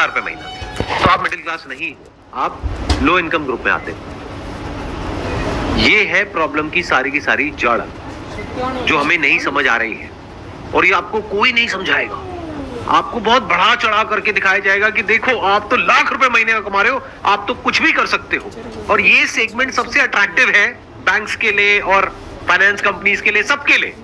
50,000 रुपए महीना, तो आप मिडिल क्लास नहीं हो, आप लो इनकम ग्रुप में आते हो। ये है प्रॉब्लम की सारी जड़ जो हमें नहीं समझ आ रही है, और ये आपको कोई नहीं समझाएगा। आपको बहुत बढ़ा चढ़ा करके दिखाया जाएगा कि देखो आप तो लाख रुपए महीने का कमा रहे हो, आप तो कुछ भी कर सकते हो। और ये सेगमेंट सबसे अट्रैक्टिव है बैंक्स के लिए और फाइनेंस कंपनीज के लिए, सबके लिए।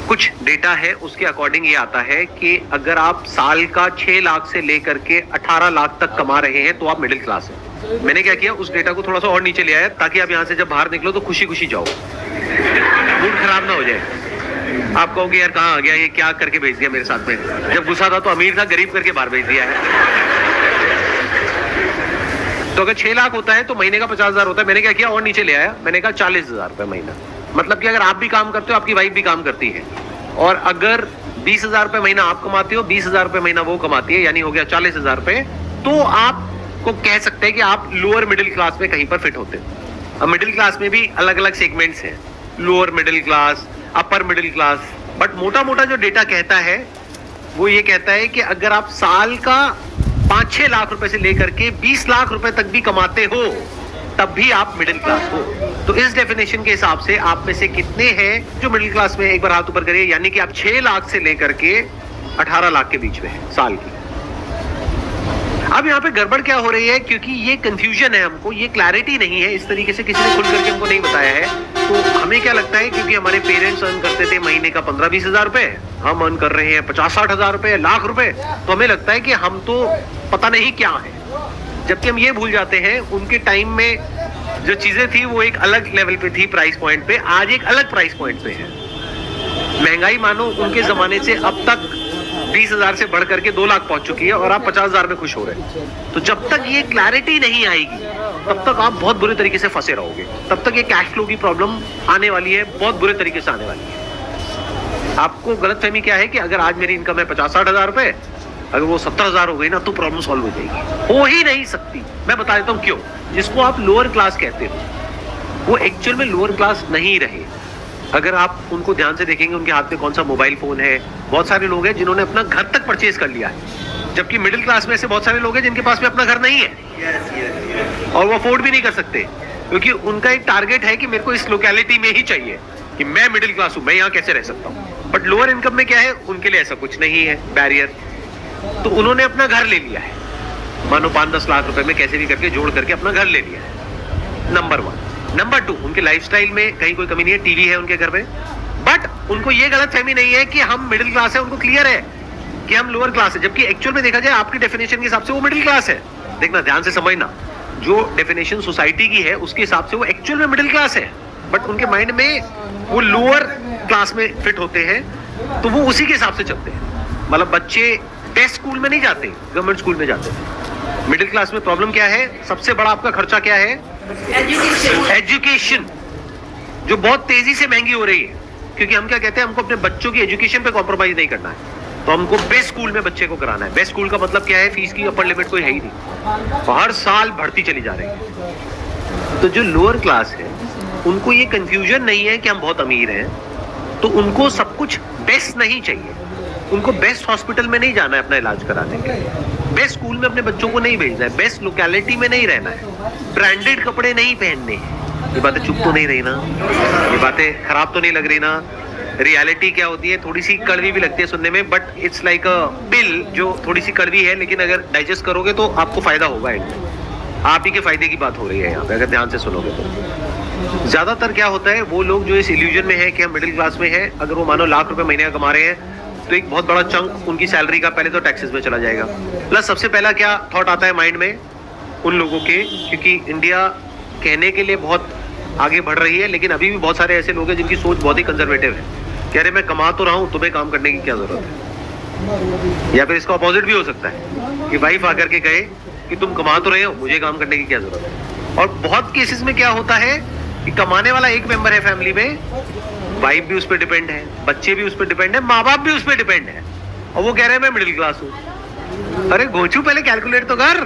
कुछ डेटा है उसके अकॉर्डिंग ये आता है कि अगर आप साल का 6 लाख से लेकर के 18 लाख तक कमा रहे हैं तो आप मिडिल क्लास हैं। मैंने क्या किया, उस डेटा को थोड़ा सा और नीचे ले आया ताकि आप यहां से जब बाहर निकलो तो खुशी खुशी जाओ, मूड खराब ना हो जाए। आप कहोगे यार कहां आ गया ये, क्या करके भेज दिया मेरे साथ में, जब गुस्सा था तो अमीर था, गरीब करके बाहर भेज दिया है। तो अगर 6 लाख होता है तो महीने का 50,000 होता है। मैंने क्या किया, और नीचे ले आया, मैंने कहा 40,000 रुपए महीना। मतलब कि अगर आप भी काम करते हो, आपकी वाइफ भी काम करती है, और अगर 20,000 रुपए महीना आप कमाते हो, 20,000 रुपए महीना वो कमाती है, यानी हो गया 40,000 रुपए, तो आपको कह सकते हैं कि आप लोअर मिडिल क्लास में कहीं पर फिट होते हो। अब मिडिल क्लास में भी अलग अलग सेगमेंट्स हैं, lower middle class, upper middle class. But मोटा मोटा जो डेटा कहता है वो ये कहता है कि अगर आप साल का 5-6 लाख रुपए से लेकर के 20 लाख रुपए तक भी कमाते हो तब भी आप मिडिल क्लास हो। तो इस डेफिनेशन के हिसाब से आप में से कितने हैं जो मिडिल क्लास में, एक बार हाथ ऊपर करिए। यानी कि आप 6 लाख से लेकर के 18 लाख के बीच में है साल की। अब यहाँ पे गड़बड़ क्या हो रही है, क्योंकि ये कंफ्यूजन है, हमको ये क्लैरिटी नहीं है, इस तरीके से किसी ने खुल करके हमको नहीं बताया है। तो हमें क्या लगता है, क्योंकि हमारे पेरेंट्स अर्न करते थे महीने का 15-20 हजार रुपए, हम अर्न कर रहे हैं 50-60 हजार रुपए, लाख रुपए, तो हमें लगता है कि हम तो पता नहीं क्या है। जबकि हम ये भूल जाते हैं उनके टाइम में जो चीजें थी वो एक अलग लेवल पे थी, प्राइस पॉइंट पे, आज एक अलग प्राइस पॉइंट पे है। महंगाई मानो उनके जमाने से अब तक 20,000 से बढ़ करके 2 लाख पहुंच चुकी है और आप 50,000 में खुश हो रहे हैं। तो जब तक ये क्लैरिटी नहीं आएगी तब तक आप बहुत बुरे तरीके से फंसे रहोगे, तब तक ये कैश फ्लो की प्रॉब्लम आने वाली है, बहुत बुरे तरीके से आने वाली है। आपको गलतफहमी क्या है कि अगर आज मेरी इनकम है 50-60 हजार रुपए, अगर वो 70,000 हो गई ना तो प्रॉब्लम सॉल्व हो जाएगी। हो ही नहीं सकती। मैं बता देता हूं क्यों। जिसको आप लोअर क्लास कहते हो वो एक्चुअल में लोअर क्लास नहीं रहे। अगर आप उनको ध्यान से देखेंगे, उनके हाथ में कौन सा मोबाइल फोन है। बहुत सारे लोग हैं जिन्होंने अपना घर तक परचेज कर लिया है, जबकि मिडिल क्लास में ऐसे बहुत सारे लोग हैं जिनके पास में अपना घर नहीं है और वो अफोर्ड भी नहीं कर सकते, क्योंकि उनका एक टारगेट है कि मेरे को इस लोकेलिटी में ही चाहिए, कि मैं मिडिल क्लास हूं, मैं यहाँ कैसे रह सकता हूँ। बट लोअर इनकम में क्या है, उनके लिए ऐसा कुछ नहीं है बैरियर, तो उन्होंने अपना घर ले लिया है। मानो 5-10 लाख रुपए में कैसे भी करके जोड़ करके अपना घर ले लिया है, नंबर 1। नंबर 2, उनके लाइफस्टाइल में कहीं कोई कमी नहीं है, टीवी है उनके घर में, बट उनको ये गलतफहमी नहीं है कि हम मिडिल क्लास है, उनको क्लियर है कि हम लोअर क्लास है, जबकि एक्चुअल में देखा जाए आपकी डेफिनेशन के हिसाब से वो मिडिल क्लास है। देखना, ध्यान से समझना, जो डेफिनेशन सोसाइटी की है उसके हिसाब से वो एक्चुअल में मिडिल क्लास है, बट उनके माइंड में वो लोअर क्लास में फिट होते हैं, तो वो उसी के हिसाब से चलते हैं। मतलब बच्चे बेस्ट स्कूल में नहीं जाते, गवर्नमेंट स्कूल में जाते हैं। मिडिल क्लास में प्रॉब्लम क्या है, सबसे बड़ा आपका खर्चा क्या है, एजुकेशन, जो बहुत तेजी से महंगी हो रही है। क्योंकि हम क्या कहते हैं, हमको अपने बच्चों की एजुकेशन पे कॉम्प्रोमाइज नहीं करना है, तो हमको बेस्ट स्कूल में बच्चे को कराना है। बेस्ट स्कूल का मतलब क्या है, फीस की अपर लिमिट कोई है ही नहीं, तो हर साल बढ़ती चली जा रही है। तो जो लोअर क्लास है उनको ये कंफ्यूजन नहीं है कि हम बहुत अमीर हैं, तो उनको सब कुछ बेस्ट नहीं चाहिए। उनको बेस्ट हॉस्पिटल में नहीं जाना है अपना इलाज कराने के लिए, बेस्ट स्कूल में अपने बच्चों को नहीं भेजना है, बेस्ट लोकेलिटी में नहीं रहना है, ब्रांडेड कपड़े नहीं पहनने हैं। ये बातें चुप तो नहीं रही ना, ये बातें खराब तो नहीं लग रही ना। रियलिटी क्या होती है, थोड़ी सी कड़वी भी लगती है सुनने में, बट इट्स लाइक अ पिल जो थोड़ी सी कड़वी है, लेकिन अगर डाइजेस्ट करोगे तो आपको फायदा होगा। आप ही के फायदे की बात हो रही है यहाँ पे, अगर ध्यान से सुनोगे तो। ज्यादातर क्या होता है, वो लोग जो इस इल्यूजन में है कि हम मिडिल क्लास में है, अगर वो मानो लाख रुपए महीने का कमा रहे हैं तो एक बहुत बड़ा चंक उनकी सैलरी का पहले तो टैक्सेस में चला जाएगा। प्लस सबसे पहला क्या थॉट आता है माइंड में उन लोगों के, क्योंकि इंडिया कहने के लिए बहुत आगे बढ़ रही है, लेकिन अभी भी बहुत सारे ऐसे लोग हैं जिनकी सोच बहुत ही कंजर्वेटिव है। कह रहे मैं कमा तो रहा हूं, तुम्हें काम करने की क्या जरूरत है। या फिर इसका अपोजिट भी हो सकता है कि वाइफ आकर के कहे कि तुम कमा तो रहे हो, मुझे काम करने की क्या जरूरत है। और बहुत केसेस में क्या होता है कि कमाने वाला एक मेंबर है फैमिली में, वाइफ भी उस पर डिपेंड है, बच्चे भी उस पर डिपेंड है, माँ बाप भी उस पर डिपेंड है, और वो कह रहे हैं मैं मिडिल क्लास हूँ। अरे गोचू पहले कैलकुलेट तो कर।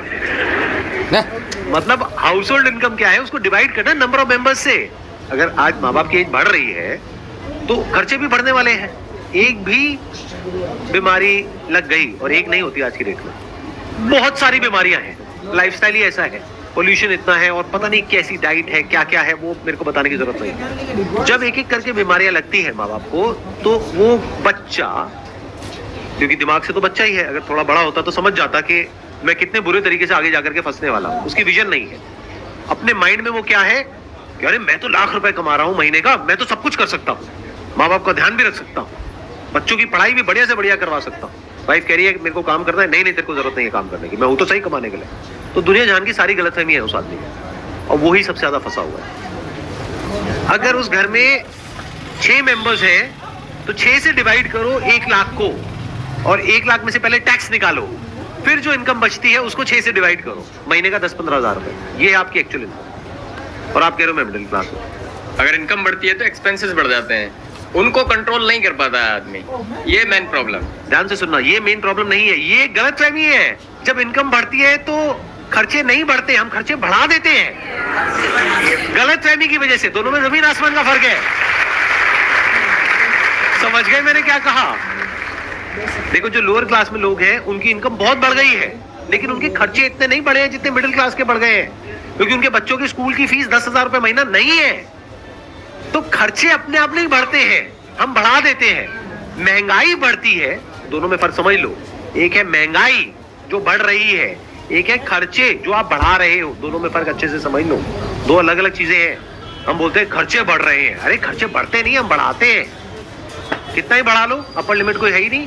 मतलब हाउस होल्ड इनकम क्या है उसको डिवाइड करना नंबर ऑफ मेंबर्स से। अगर आज माँ बाप की एज बढ़ रही है तो खर्चे भी बढ़ने वाले हैं। एक भी बीमारी लग गई, और एक नहीं होती आज की डेट में, बहुत सारी बीमारियां हैं, लाइफस्टाइल ही ऐसा है, पोल्यूशन इतना है और पता नहीं कैसी डाइट है, क्या क्या है, वो मेरे को बताने की जरूरत नहीं। जब एक एक करके बीमारियां लगती है माँ बाप को, तो वो बच्चा, क्योंकि दिमाग से तो बच्चा ही है, अगर थोड़ा बड़ा होता तो समझ जाता कि मैं कितने बुरे तरीके से आगे जाकर के फंसने वाला हूं। उसकी विजन नहीं है, अपने माइंड में वो क्या है कि अरे मैं तो लाख रुपए कमा रहा हूं महीने का, मैं तो सब कुछ कर सकता हूं, माँ बाप का ध्यान भी रख सकता हूं, बच्चों की पढ़ाई भी बढ़िया से बढ़िया करवा सकता हूं। वाइफ कह रही है मेरे को काम करना है, नहीं नहीं तेरे को जरूरत नहीं है काम करने की, मैं हूं तो सही कमाने के लिए। तो दुनिया जान की सारी गलतफहमी है उस आदमी में, और वो ही सबसे ज्यादा फंसा हुआ है। अगर उस घर में 6 मेंबर्स हैं तो 6 से डिवाइड करो 1 लाख को, और 1 लाख में से पहले टैक्स निकालो, फिर जो इनकम बचती है उसको 6 से डिवाइड करो, महीने का 10-15 हजार रुपए, ये है आपकी एक्चुअल इनकम। और आप कह रहे हो मैं मिडिल क्लास हूं। अगर इनकम बढ़ती है तो एक्सपेंसेस बढ़ जाते हैं, उनको कंट्रोल नहीं कर पाता है आदमी, ये मेन प्रॉब्लम। ध्यान से सुनना, ये मेन प्रॉब्लम नहीं है, ये गलतफहमी है। जब इनकम बढ़ती है तो खर्चे नहीं बढ़ते, हम खर्चे बढ़ा देते हैं गलतफहमी की वजह से। दोनों में जमीन आसमान का फर्क है, समझ गए मैंने क्या कहा? देखो जो लोअर क्लास में लोग हैं उनकी इनकम बहुत बढ़ गई है, लेकिन उनके खर्चे इतने नहीं बढ़े हैं जितने मिडिल क्लास के बढ़ गए हैं, क्योंकि उनके बच्चों की स्कूल की फीस 10,000 रुपए महीना नहीं है। तो खर्चे अपने आप नहीं बढ़ते हैं, हम बढ़ा देते हैं। महंगाई बढ़ती है, दोनों में फर्क समझ लो। एक है महंगाई जो बढ़ रही है, एक है खर्चे जो आप बढ़ा रहे हो, दोनों में फर्क अच्छे से समझ लो। दो अलग अलग चीजें हैं। हम बोलते हैं खर्चे बढ़ रहे हैं, अरे खर्चे बढ़ते नहीं, हम बढ़ाते हैं। कितना ही बढ़ा लो, अपर लिमिट कोई है ही नहीं।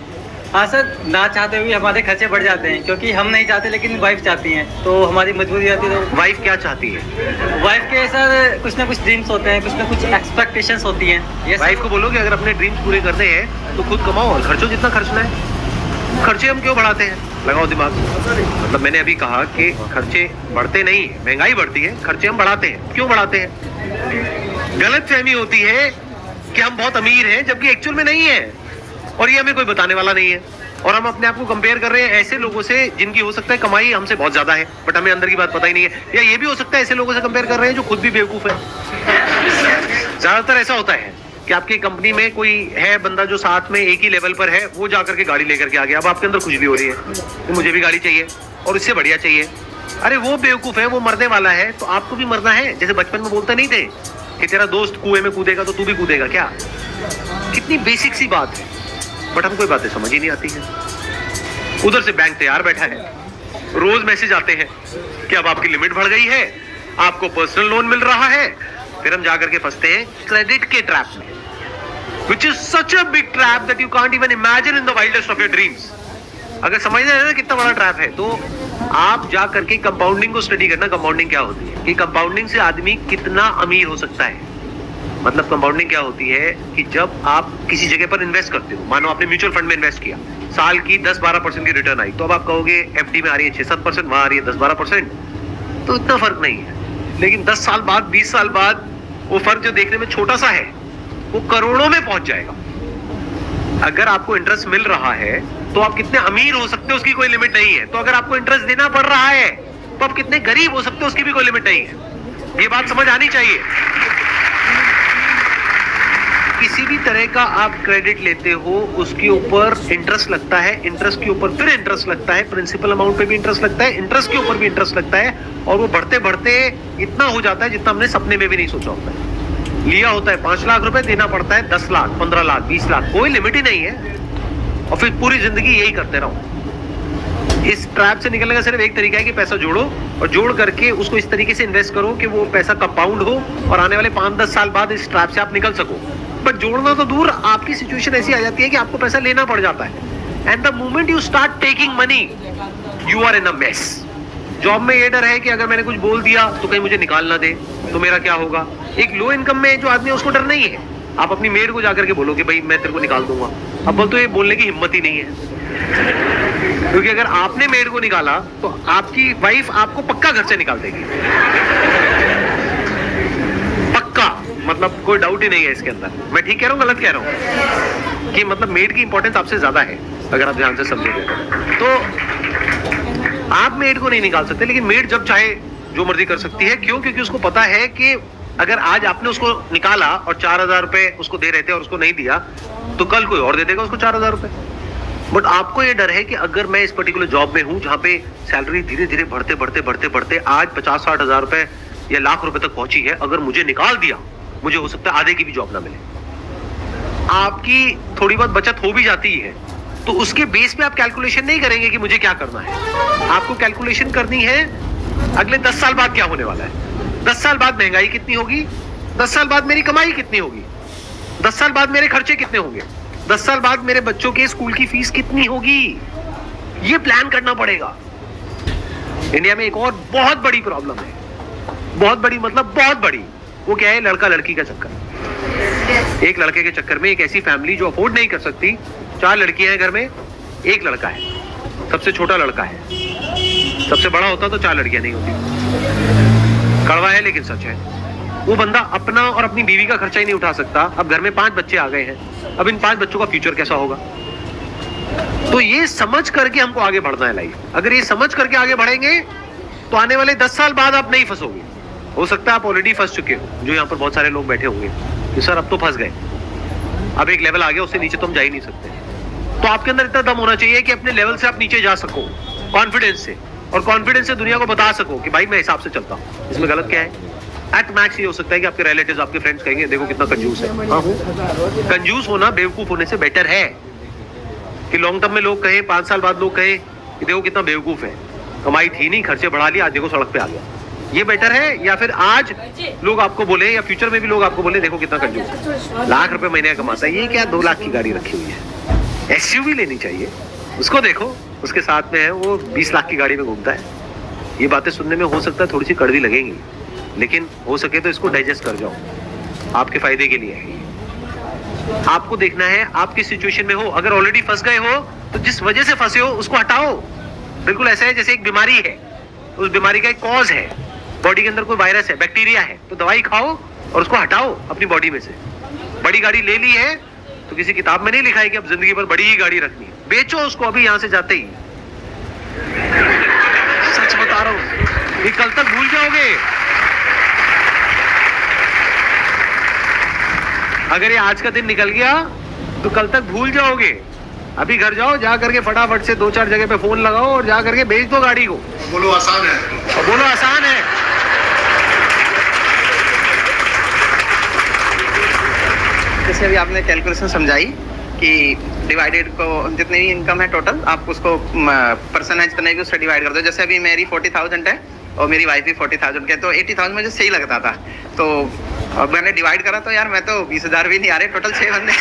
हाँ सर, ना चाहते हुए हमारे खर्चे बढ़ जाते हैं, क्योंकि हम नहीं चाहते लेकिन वाइफ चाहती हैं, तो हमारी मजबूरी रहती है। तो वाइफ क्या चाहती है? वाइफ के सर कुछ ना कुछ ड्रीम्स होते हैं, कुछ ना कुछ एक्सपेक्टेशंस होती हैं। वाइफ को बोलो कि अगर अपने ड्रीम्स पूरे करने हैं तो खुद कमाओ और खर्चो जितना खर्चना है। खर्चे हम क्यों बढ़ाते हैं? लगाओ दिमाग। मतलब मैंने अभी कहा कि खर्चे बढ़ते नहीं, महंगाई बढ़ती है, खर्चे हम बढ़ाते हैं। क्यों बढ़ाते हैं? गलतफहमी होती है कि हम बहुत अमीर हैं, जबकि एक्चुअल में नहीं है, और ये हमें कोई बताने वाला नहीं है। और हम अपने आप को कंपेयर कर रहे हैं ऐसे लोगों से जिनकी हो सकता है कमाई हमसे बहुत ज्यादा है, बट हमें अंदर की बात पता ही नहीं है। या ये भी हो सकता है ऐसे लोगों से कंपेयर कर रहे हैं जो खुद भी बेवकूफ है। ज्यादातर ऐसा होता है कि आपकी कंपनी में कोई है बंदा जो साथ में एक ही लेवल पर है, वो जाकर के गाड़ी लेकर के आ गया, अब आपके अंदर खुजली हो रही है कि मुझे भी गाड़ी चाहिए और इससे बढ़िया चाहिए। अरे वो बेवकूफ है, वो मरने वाला है, तो आपको भी मरना है। जैसे बचपन में बोलते नहीं थे कि तेरा दोस्त कुएं में कूदेगा तो तू भी कूदेगा क्या? कितनी बेसिक सी बात है, बट हमको बातें समझ ही नहीं आती है। उधर से बैंक तैयार बैठा है, रोज मैसेज आते हैं कि अब आपकी लिमिट बढ़ गई है, आपको पर्सनल लोन मिल रहा है। फिर हम जाकर के फंसते हैं क्रेडिट के ट्रैप में, which is such a big trap that you can't even imagine in the wildest of your dreams. अगर समझना है ना कितना बड़ा ट्रैप है, तो आप जा करके कंपाउंडिंग को स्टडी करना। कंपाउंडिंग क्या होती है, कि कंपाउंडिंग से आदमी कितना अमीर हो सकता है। मतलब कंपाउंडिंग क्या होती है कि जब आप किसी जगह पर इन्वेस्ट करते हो, मानो आपने म्यूचुअल फंड में इन्वेस्ट किया, साल की 10-12% की रिटर्न आई, तो अब आप कहोगे एफडी में आ रही है 6-7%, वहां आ रही है 10-12%, तो इतना फर्क नहीं है। लेकिन 10 साल बाद, 20 साल बाद वो फर्क जो देखने में छोटा सा है, वो करोड़ों में पहुंच जाएगा। अगर आपको इंटरेस्ट मिल रहा है तो आप कितने अमीर हो सकते हो उसकी कोई लिमिट नहीं है। तो अगर आपको इंटरेस्ट देना पड़ रहा है तो आप कितने गरीब हो सकते हो उसकी भी कोई लिमिट नहीं है। ये बात समझ आनी चाहिए। किसी भी तरह का आप क्रेडिट लेते हो, उसके ऊपर इंटरेस्ट लगता है, इंटरेस्ट के ऊपर फिर इंटरेस्ट लगता है, प्रिंसिपल अमाउंट पे भी इंटरेस्ट लगता है, इंटरेस्ट के ऊपर भी इंटरेस्ट लगता है, और वो बढ़ते बढ़ते इतना हो जाता है जितना हमने सपने में भी नहीं सोचा होता है। लिया होता है 5 लाख रुपए, देना पड़ता है 10 लाख, 15 लाख, 20 लाख, कोई लिमिट ही नहीं है, और फिर पूरी जिंदगी यही करते रहो। इस ट्रैप से निकलने का सिर्फ एक तरीका है कि पैसा जोड़ो, और जोड़ करके उसको इस तरीके से इन्वेस्ट करो कि वो पैसा कंपाउंड हो, और आने वाले 5-10 साल बाद इस ट्रैप से आप निकल सको। बट जोड़ना तो दूर, आपकी सिचुएशन ऐसी आ जाती है कि आपको पैसा लेना पड़ जाता है, and the moment you start taking money you are in a mess. Job में ये डर है कि अगर मैंने कुछ बोल दिया तो कहीं मुझे निकाल ना दे, तो मेरा क्या होगा। एक लो इनकम में जो आदमी है उसको डर नहीं है। आप अपनी मेड को जाकर के बोलो कि भाई मैं तेरे को निकाल दूंगा, अब बोल तो ये बोलने की हिम्मत ही नहीं है, क्योंकि अगर आपने मेड को निकाला तो आपकी वाइफ आपको पक्का घर से निकाल देगी, पक्का। मतलब कोई डाउट ही नहीं है इसके अंदर। मैं ठीक कह रहा हूँ गलत कह रहा हूँ? कि मतलब मेड की इंपॉर्टेंस आपसे ज्यादा है अगर आप ध्यान से समझेंगे तो। आप मेड को नहीं निकाल सकते, लेकिन मेड जब चाहे जो मर्जी कर सकती है। क्यों? क्योंकि उसको पता है कि अगर आज आपने उसको निकाला और 4,000 रुपए उसको दे रहे थे और उसको नहीं दिया, तो कल कोई और दे देगा उसको 4,000 रुपए। बट आपको ये डर है कि अगर मैं इस पर्टिकुलर जॉब में हूं जहां पे सैलरी धीरे धीरे बढ़ते आज 50-60 हजार रुपए या लाख रुपए तक पहुंची है, अगर मुझे निकाल दिया, मुझे हो सकता है आधे की भी जॉब ना मिले। आपकी थोड़ी बहुत बचत हो भी जाती है तो उसके बेस पे आप कैलकुलेशन नहीं करेंगे कि मुझे क्या करना है। आपको कैलकुलेशन करनी है अगले 10 साल बाद क्या होने वाला है, 10 साल बाद महंगाई कितनी होगी, 10 साल बाद मेरी कमाई कितनी होगी, 10 साल बाद मेरे खर्चे कितने होंगे, 10 साल बाद मेरे बच्चों के स्कूल की फीस कितनी होगी, ये प्लान करना पड़ेगा। इंडिया में एक और बहुत बड़ी प्रॉब्लम है, बहुत बड़ी मतलब बहुत बड़ी, वो क्या है, लड़का लड़की का चक्कर। एक लड़के के चक्कर में एक ऐसी फैमिली जो अफोर्ड नहीं कर सकती, 4 लड़कियां हैं घर में, एक लड़का है, सबसे छोटा लड़का है, सबसे बड़ा होता तो 4 लड़कियां नहीं होती। कड़वा है लेकिन सच है। वो बंदा अपना और अपनी बीवी का खर्चा ही नहीं उठा सकता। अब घर में 5 बच्चे आ गए हैं, अब इन 5 बच्चों का फ्यूचर कैसा होगा। तो ये समझ करके हमको आगे बढ़ना है लाइफ। अगर ये समझ करके आगे बढ़ेंगे तो आने वाले 10 साल बाद आप नहीं फंसोगे। हो सकता है आप ऑलरेडी फंस चुके हो, जो यहाँ पर बहुत सारे लोग बैठे होंगे कि सर अब तो फंस गए, अब एक लेवल आ गया, उससे नीचे तो हम जा ही नहीं सकते। तो आपके अंदर इतना दम होना चाहिए कि अपने लेवल से आप नीचे जा सको कॉन्फिडेंस से, और कॉन्फिडेंस से दुनिया को बता सको कि भाई मैं हिसाब से चलता हूँ, इसमें गलत क्या है। एट मैक्स ये हो सकता है कि आपके रिलेटिव्स, आपके फ्रेंड्स कहेंगे देखो कितना कंजूस है। हाँ, कंजूस होना बेवकूफ होने से बेटर है कि लॉन्ग टर्म में लोग कहें, 5 साल बाद लोग कहें कि देखो कितना बेवकूफ है, कमाई थी नहीं, खर्चे बढ़ा लिया, आज देखो सड़क पे आ गया। ये बेटर है, या फिर आज लोग आपको बोले या फ्यूचर में भी लोग आपको बोले देखो कितना कंजूस है, लाख रुपए महीने कमाता है, ये क्या 2 लाख की गाड़ी रखी हुई है, SUV लेनी चाहिए, उसको देखो उसके साथ में है वो 20 लाख की गाड़ी में घूमता है। ये बातें सुनने में हो सकता है थोड़ी सी कड़वी लगेंगी, लेकिन हो सके तो इसको डाइजेस्ट कर जाओ, आपके फायदे के लिए है। आपको देखना है आप किस सिचुएशन में हो। अगर ऑलरेडी फंस गए हो तो जिस वजह से फंसे हो उसको हटाओ। बिल्कुल ऐसा है जैसे एक बीमारी है, उस बीमारी का एक कॉज है, बॉडी के अंदर कोई वायरस है, बैक्टीरिया है, तो दवाई खाओ और उसको हटाओ अपनी बॉडी में से। बड़ी गाड़ी ले ली है तो किसी किताब में नहीं लिखा है कि अब जिंदगी भर बड़ी ही गाड़ी रखनी है, बेचो उसको अभी यहां से जाते ही। सच बता रहा हूं, ये कल तक भूल जाओगे। अगर ये आज का दिन निकल गया तो कल तक भूल जाओगे। अभी घर जाओ, जा करके फटाफट से 2-4 जगह पे फोन लगाओ और जा करके बेच दो गाड़ी को। बोलो आसान है, और बोलो आसान है। जैसे अभी आपने कैलकुलेशन समझाई कि डिवाइडेड को जितनी भी इनकम है टोटल, आप उसको परसेंटेज जितने भी उससे डिवाइड कर दो। जैसे अभी मेरी 40,000 है और मेरी वाइफ भी 40,000 के, तो 80,000 मुझे सही लगता था। तो अब मैंने डिवाइड करा तो यार मैं तो 20,000 भी नहीं आ रहे, टोटल 6 बंदे।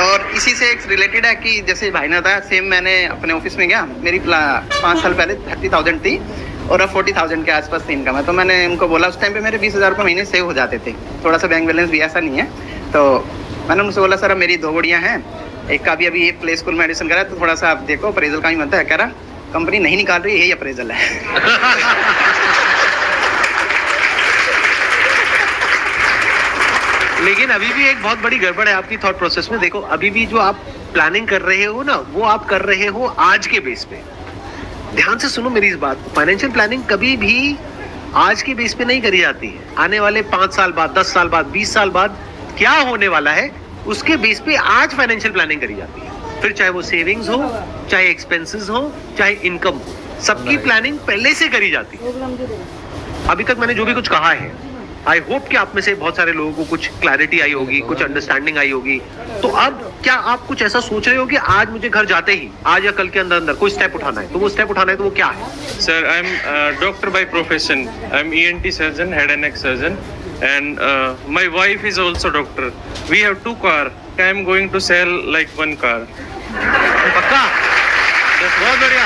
और इसी से एक रिलेटेड है कि जैसे भाई ने बताया, सेम मैंने अपने ऑफिस में गया, मेरी 5 साल पहले 30,000 थी और अब 40,000 के आसपास इनकम है। तो मैंने उनको बोला, उस टाइम पे मेरे 20,000 रुपये महीने सेव हो जाते थे, थोड़ा सा बैंक बैलेंस भी ऐसा नहीं है। तो मैंने उनसे बोला सर अब मेरी 2 गुड़ियाँ हैं, एक का भी अभी एक प्ले स्कूल में एडमिशन करा, तो थोड़ा सा आप देखो अप्रेजल का ही बनता है। कह रहा कंपनी नहीं निकाल रही, यही अप्रेजल है। लेकिन अभी भी एक बहुत बड़ी गड़बड़ है आपकी थॉट प्रोसेस में। देखो अभी भी जो आप प्लानिंग कर रहे हो ना, वो आप कर रहे हो आज के बेस पे। ध्यान से सुनो मेरी इस बात, फाइनेंशियल प्लानिंग कभी भी आज के बेस पे नहीं करी जाती है। आने वाले 5 साल बाद, 10 साल बाद, 20 साल बाद क्या होने वाला है उसके बेस पे आज फाइनेंशियल प्लानिंग करी जाती है। फिर चाहे वो सेविंग्स हो, चाहे एक्सपेंसेस हो, चाहे इनकम हो, सबकी प्लानिंग पहले से करी जाती है। अभी तक मैंने जो भी कुछ कहा है, आई होप कि आप में से बहुत सारे लोगों को कुछ क्लैरिटी आई होगी, कुछ अंडरस्टैंडिंग आई होगी। तो अब क्या आप कुछ ऐसा सोच रहे हो कि आज मुझे घर जाते ही, आज या कल के अंदर अंदर कोई स्टेप उठाना है, तो वो स्टेप उठाना है तो वो क्या है? Sir, I'm doctor by profession. I'm ENT surgeon, head and neck surgeon, and my wife is also doctor. We have 2 cars. I'm going to sell like 1 car. पक्का? बहुत बढ़िया।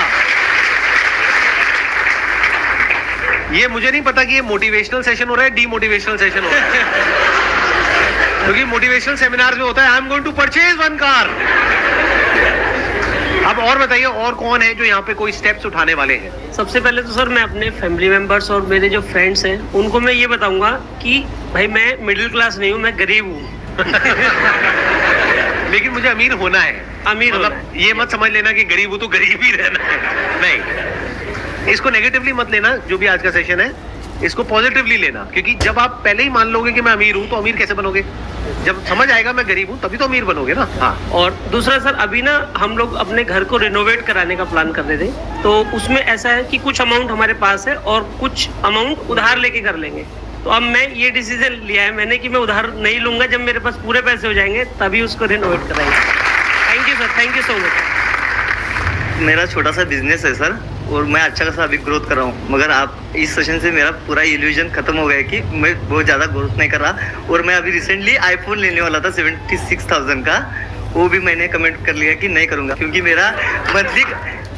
ये मुझे नहीं पता कि ये मोटिवेशनल सेशन हो रहा है, डीमोटिवेशनल सेशन हो रहा है। क्योंकि मोटिवेशनल सेमिनार में होता है I am going to purchase 1 car. अब और बताइए, और कौन है जो यहाँ पे कोई स्टेप्स उठाने वाले हैं? सबसे पहले तो सर मैं अपने फैमिली मेंबर्स और मेरे जो फ्रेंड्स हैं उनको मैं ये बताऊंगा कि भाई मैं मिडिल क्लास नहीं हूँ, मैं गरीब हूँ। लेकिन मुझे अमीर होना है। अमीर होना मतलब ये मत समझ लेना कि गरीब हूँ तो गरीब ही रहना है, नहीं। इसको नेगेटिवली मत लेना, जो भी आज का सेशन है इसको पॉजिटिवली लेना। क्योंकि जब आप पहले ही मान लोगे कि मैं अमीर हूँ तो अमीर कैसे बनोगे? जब समझ आएगा मैं गरीब हूँ तभी तो अमीर बनोगे ना। हाँ, और दूसरा सर, अभी ना हम लोग अपने घर को रिनोवेट कराने का प्लान कर रहे थे, तो उसमें ऐसा है कि कुछ अमाउंट हमारे पास है और कुछ अमाउंट उधार लेके कर लेंगे। तो अब मैं ये डिसीजन लिया है मैंने कि मैं उधार नहीं लूंगा, जब मेरे पास पूरे पैसे हो जाएंगे तभी उसको रिनोवेट कराएंगे। Thank you sir, thank you so much. मेरा छोटा सा बिजनेस है सर, और मैं अच्छा खासा अभी ग्रोथ कर रहा हूँ, मगर आप इस सेशन से मेरा पूरा इल्यूजन खत्म हो गया कि मैं बहुत ज़्यादा ग्रोथ नहीं कर रहा। और मैं अभी रिसेंटली आईफोन लेने वाला था 76,000 का, वो भी मैंने कमेंट कर लिया कि नहीं करूँगा, क्योंकि मेरा मंथली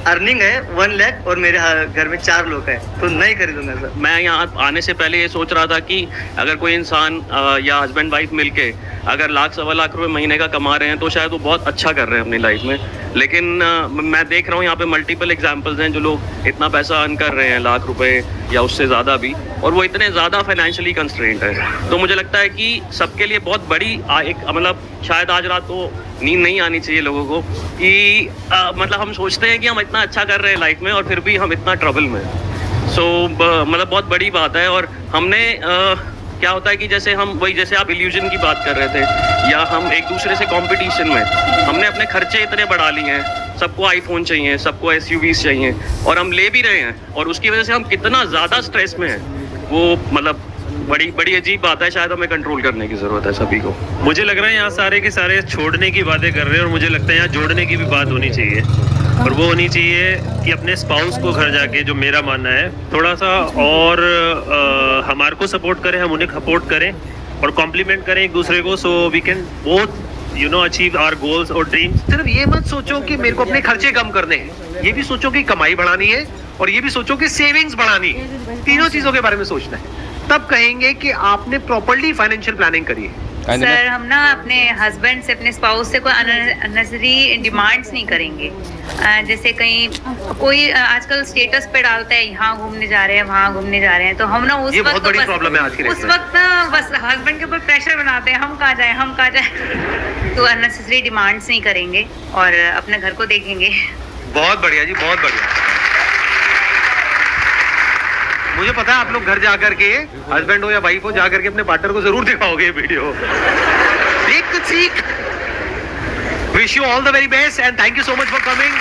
अर्निंग है 1 लाख और मेरे घर में 4 लोग हैं, तो नहीं खरीदूंगा सर। मैं यहाँ आने से पहले ये सोच रहा था कि अगर कोई इंसान या हस्बैंड वाइफ मिलके अगर लाख सवा लाख रुपए महीने का कमा रहे हैं तो शायद वो बहुत अच्छा कर रहे हैं अपनी लाइफ में। लेकिन मैं देख रहा हूँ यहाँ पे मल्टीपल एग्जांपल्स हैं जो लोग इतना पैसा अर्न कर रहे हैं, लाख रुपए या उससे ज़्यादा भी, और वो इतने ज़्यादा फाइनेंशियली कंस्ट्रेंट है। तो मुझे लगता है कि सबके लिए बहुत बड़ी एक मतलब शायद आज रात को नींद नहीं आनी चाहिए लोगों को कि मतलब हम सोचते हैं कि हम इतना अच्छा कर रहे हैं लाइफ में और फिर भी हम इतना ट्रबल में। मतलब बहुत बड़ी बात है। और हमने क्या होता है कि जैसे हम वही जैसे आप इल्यूजन की बात कर रहे थे, या हम एक दूसरे से कंपटीशन में हमने अपने खर्चे इतने बढ़ा लिए हैं, सबको आईफोन चाहिए, सबको एसयूवीज चाहिए, और हम ले भी रहे हैं, और उसकी वजह से हम कितना ज़्यादा स्ट्रेस में हैं, वो मतलब बड़ी अजीब बात है। शायद हमें कंट्रोल करने की ज़रूरत है सभी को। मुझे लग रहा है यहाँ सारे के सारे छोड़ने की बातें कर रहे हैं, और मुझे लगता है यहाँ जोड़ने की भी बात होनी चाहिए, और वो होनी चाहिए कि अपने स्पाउस को घर जाके, जो मेरा मानना है, थोड़ा सा और हमारे को सपोर्ट करें, हम उन्हें सपोर्ट करें और कॉम्प्लीमेंट करें एक दूसरे को, so we can both achieve our goals और ड्रीम्स। सिर्फ ये मत सोचो कि मेरे को अपने खर्चे कम करने हैं, ये भी सोचो कि कमाई बढ़ानी है, और ये भी सोचो कि सेविंग्स बढ़ानी है। तीनों चीजों के बारे में सोचना है, तब कहेंगे कि आपने प्रॉपर्ली फाइनेंशियल प्लानिंग करी है। सर, हम ना अपने हस्बैंड से, अपने स्पाउस से कोई अननेसेसरी डिमांड्स नहीं करेंगे। जैसे कहीं कोई आजकल स्टेटस पे डालता है यहाँ घूमने जा रहे हैं, वहाँ घूमने जा रहे हैं, तो हम ना उस वक्त बहुत बड़ी प्रॉब्लम है आज की उस वक्त ना बस हस्बैंड के ऊपर प्रेशर बनाते हैं, हम कहाँ जाए, हम कहाँ जाए। तो अननेसेसरी डिमांड्स नहीं करेंगे और अपने घर को देखेंगे। बहुत बढ़िया जी, बहुत बढ़िया। मुझे पता है आप लोग घर जाकर के, हस्बैंड हो या वाइफ हो, जाकर के अपने पार्टनर को जरूर दिखाओगे ये वीडियो। देख कुछ सीख। Wish you all the very best and thank you so much for coming.